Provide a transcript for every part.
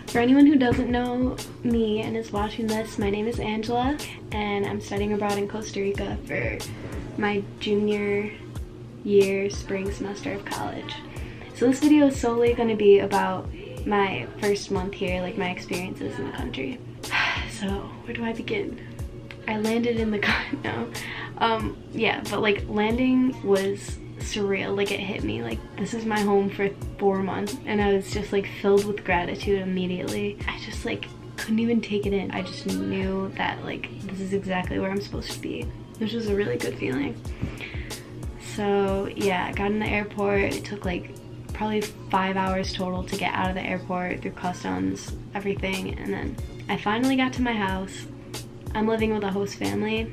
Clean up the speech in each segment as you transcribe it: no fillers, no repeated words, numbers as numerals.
For anyone who doesn't know me and is watching this, my name is Angela and I'm studying abroad in Costa Rica for my junior year spring semester of college. So this video is solely going to be about my first month here, like my experiences in the country. So where do I begin? I landed in the yeah, but like landing was surreal. Like it hit me like this is my home for 4 months, and I was just like filled with gratitude immediately. I just like couldn't even take it in. I just knew that like this is exactly where I'm supposed to be, which was a really good feeling. So yeah, I got in the airport. It took like probably 5 hours total to get out of the airport through customs, everything, and then I finally got to my house. I'm living with a host family.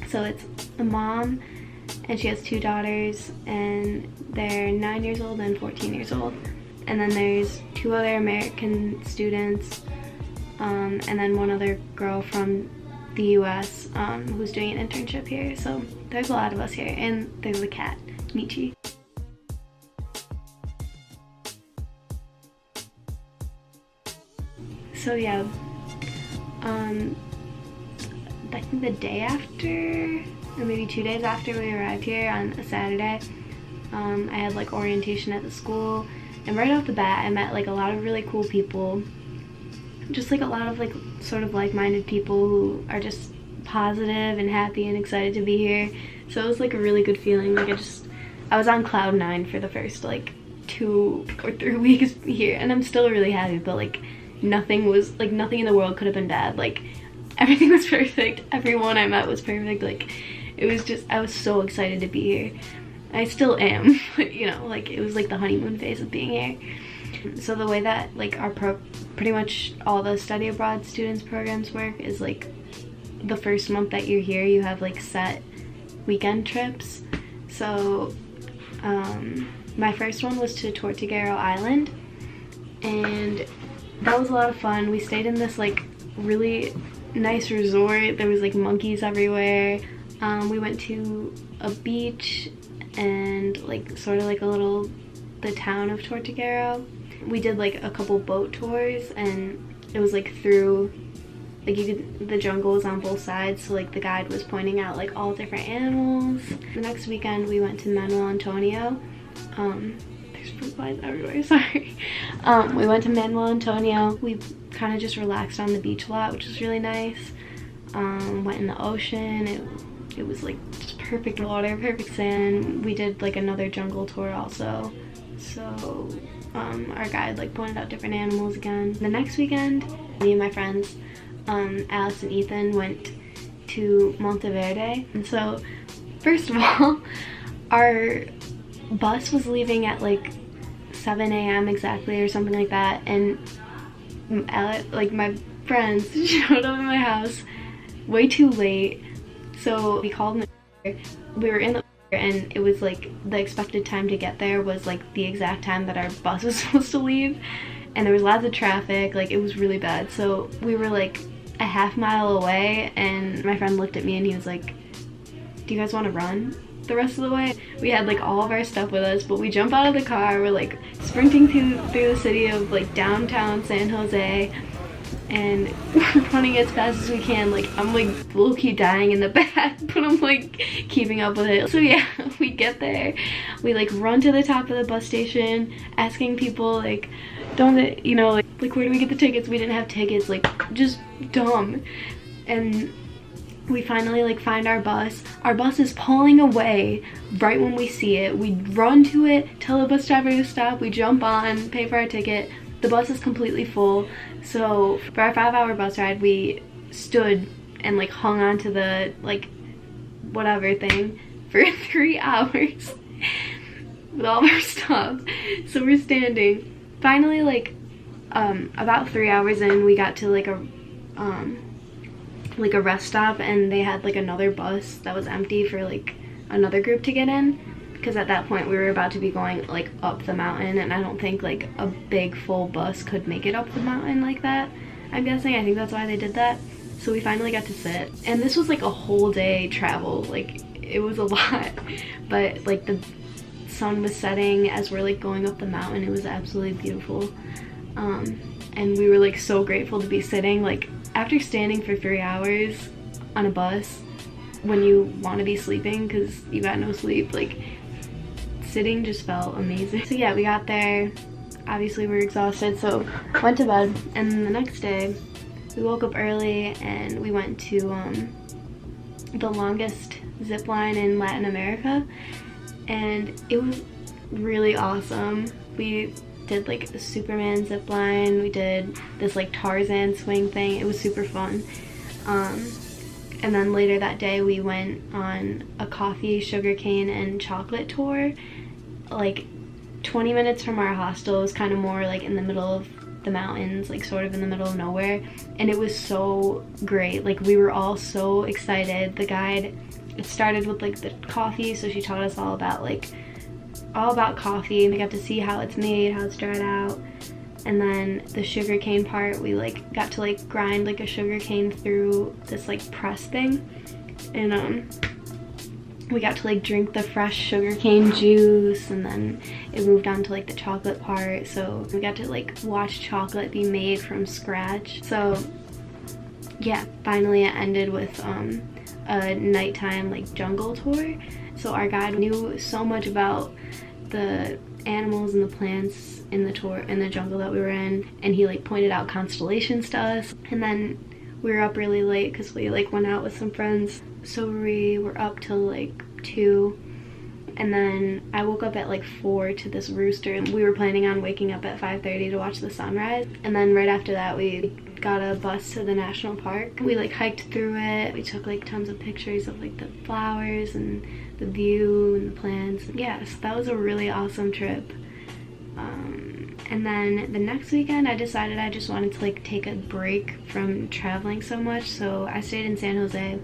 So it's a mom and she has 2 daughters and they're 9 years old and 14 years old. And then there's 2 other American students and then 1 other girl from the US who's doing an internship here. So there's a lot of us here, and there's a cat, Michi. So yeah, I think the day after, or maybe 2 days after we arrived here on a Saturday, I had like orientation at the school, and right off the bat I met like a lot of really cool people, just like a lot of like sort of like-minded people who are just positive and happy and excited to be here. So it was like a really good feeling. Like I was on cloud 9 for the first like 2 or 3 weeks here, and I'm still really happy, but like nothing in the world could have been bad. Like everything was perfect. Everyone I met was perfect. Like it was just, I was so excited to be here. I still am, you know, like it was like the honeymoon phase of being here. So the way that like pretty much all the study abroad students programs work is like the first month that you're here you have like set weekend trips. So my first one was to Tortuguero Island, and that was a lot of fun. We stayed in this like really nice resort. There was like monkeys everywhere. We went to a beach and like sort of like the town of Tortuguero. We did like a couple boat tours, and it was like through like the jungle was on both sides, so like the guide was pointing out like all different animals. The next weekend we went to Manuel Antonio. There's fruit flies everywhere, sorry. We went to Manuel Antonio. We kind of just relaxed on the beach a lot, which was really nice. Went in the ocean. It was like just perfect water, perfect sand. We did like another jungle tour also. So our guide like pointed out different animals again. The next weekend, me and my friends, Alice and Ethan, went to Monteverde. And so first of all, our bus was leaving at like 7 a.m. exactly or something like that, and like my friends showed up at my house way too late. So we called in we were in the and it was like the expected time to get there was like the exact time that our bus was supposed to leave, and there was lots of traffic. Like it was really bad. So we were like a half mile away, and my friend looked at me and he was like, do you guys want to run the rest of the way? We had like all of our stuff with us, but we jump out of the car, we're like sprinting through the city of like downtown San Jose, and running as fast as we can. Like I'm like low-key dying in the back, but I'm like keeping up with it. So yeah, we get there, we like run to the top of the bus station asking people like, don't they, you know, like where do we get the tickets? We didn't have tickets, like just dumb. And we finally like find our bus. Our bus is pulling away right when we see it. We run to it, tell the bus driver to stop, we jump on, pay for our ticket. The bus is completely full. So for our 5-hour bus ride, we stood and like hung on to the like whatever thing for 3 hours with all of our stuff. So we're standing. Finally, like about 3 hours in, we got to like a rest stop, and they had like another bus that was empty for like another group to get in, because at that point we were about to be going like up the mountain, and I don't think like a big full bus could make it up the mountain like that, I'm guessing. I think that's why they did that. So we finally got to sit, and this was like a whole day travel. Like it was a lot, but like the sun was setting as we're like going up the mountain. It was absolutely beautiful. And we were like so grateful to be sitting, like after standing for 3 hours on a bus when you want to be sleeping because you got no sleep, like sitting just felt amazing. So yeah, we got there, obviously we were exhausted, so went to bed. And then the next day we woke up early and we went to the longest zip line in Latin America, and it was really awesome. We did like a Superman zip line, we did this like Tarzan swing thing. It was super fun. And then later that day we went on a coffee, sugarcane, and chocolate tour, like 20 minutes from our hostel. It was kind of more like in the middle of the mountains, like sort of in the middle of nowhere, and it was so great. Like we were all so excited. The guide, it started with like the coffee, so she taught us all about coffee, and we got to see how it's made, how it's dried out. And then the sugarcane part, we like got to like grind like a sugarcane through this like press thing, and we got to like drink the fresh sugarcane juice, and then it moved on to like the chocolate part, so we got to like watch chocolate be made from scratch. So yeah, finally it ended with a nighttime like jungle tour. So our guide knew so much about the animals and the plants in the tour, in the jungle that we were in, and he like pointed out constellations to us. And then we were up really late because we like went out with some friends, so we were up till like 2, and then I woke up at like 4 to this rooster, and we were planning on waking up at 5:30 to watch the sunrise. And then right after that we got a bus to the national park. We like hiked through it, we took like tons of pictures of like the flowers and the view and the plants. Yes, that was a really awesome trip. And then the next weekend I decided I just wanted to like take a break from traveling so much, so I stayed in San Jose,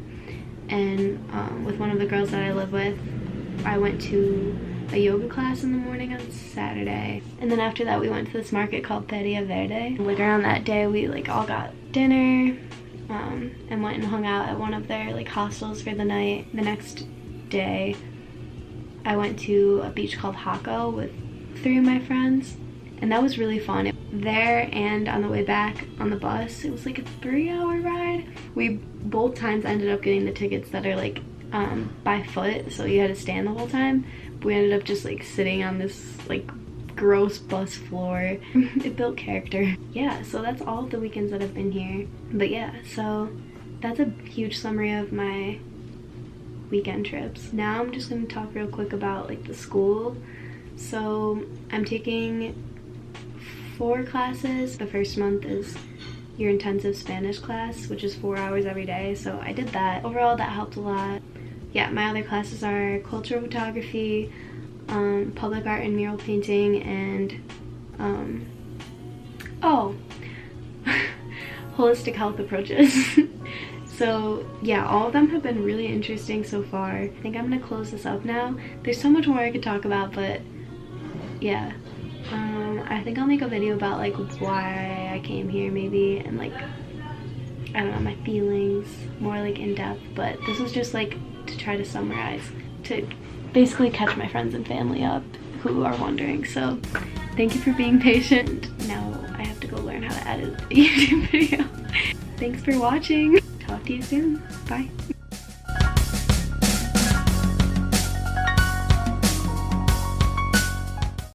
and with one of the girls that I live with, I went to a yoga class in the morning on Saturday. And then after that we went to this market called Feria Verde. Like around that day we like all got dinner and went and hung out at one of their like hostels for the night. The next day I went to a beach called Hako with 3 of my friends, and that was really fun. There and on the way back on the bus, it was like a 3-hour ride. We both times ended up getting the tickets that are like by foot, so you had to stand the whole time. But we ended up just like sitting on this like gross bus floor. It built character. Yeah, so that's all of the weekends that I've been here. But yeah, so that's a huge summary of my weekend trips. Now I'm just going to talk real quick about like the school. So I'm taking 4 classes. The first month is your intensive Spanish class, which is 4 hours every day, so I did that. Overall that helped a lot. Yeah, my other classes are cultural photography, public art and mural painting, and holistic health approaches. So yeah, all of them have been really interesting so far. I think I'm gonna close this up now. There's so much more I could talk about, but yeah. I think I'll make a video about like why I came here maybe, and like, I don't know, my feelings more like in depth. But this was just like to try to summarize, to basically catch my friends and family up who are wondering. So thank you for being patient. Now I have to go learn how to edit a YouTube video. Thanks for watching. Talk to you soon. Bye.